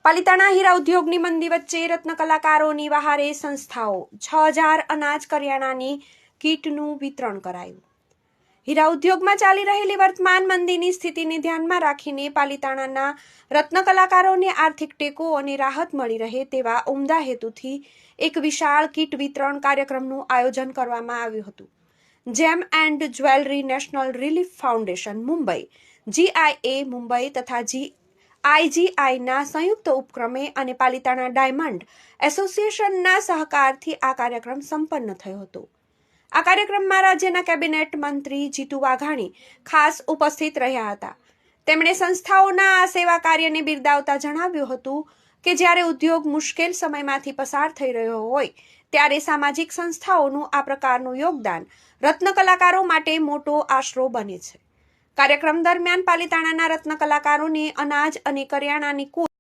પાલિતાણા હીરા ઉદ્યોગની મંદી વચ્ચે રત્ન કલાકારોની વહારે સંસ્થાઓ 6000 અનાજ કરિયાણાની કીટનું વિતરણ કરાયું। હીરા ઉદ્યોગમાં ચાલી રહેલી વર્તમાન મંદીની સ્થિતિને ધ્યાનમાં રાખીને પાલિતાણાના રત્ન કલાકારોને આર્થિક ટેકો અને રાહત મળી રહે તેવા ઉમદા હેતુથી એક વિશાળ કીટ વિતરણ કાર્યક્રમનું આયોજન કરવામાં આવ્યું હતું। જેમ and jewellery national relief foundation Mumbai, GIA Mumbai તથા IGIના સંયુક્ત ઉપક્રમે અને પાલિતાણા ડાયમંડ એસોસિએશનના સહકારથી આ કાર્યક્રમ સંપન્ન થયો હતો। આ કાર્યક્રમમાં રાજ્યના કેબિનેટ મંત્રી જીતુ વાઘાણી ખાસ ઉપસ્થિત રહ્યા હતા। તેમણે સંસ્થાઓના આ સેવા કાર્યને બિરદાવતા જણાવ્યું હતું કે જ્યારે ઉદ્યોગ મુશ્કેલ સમયમાંથી પસાર થઈ રહ્યો હોય ત્યારે સામાજિક સંસ્થાઓનું આ પ્રકારનું યોગદાન રત્ન કલાકારો માટે મોટો આશરો બને છે। કાર્યક્રમ દરમિયાન પાલિતાણાના રત્ન કલાકારોને અનાજ અને કરિયાણાની કુલ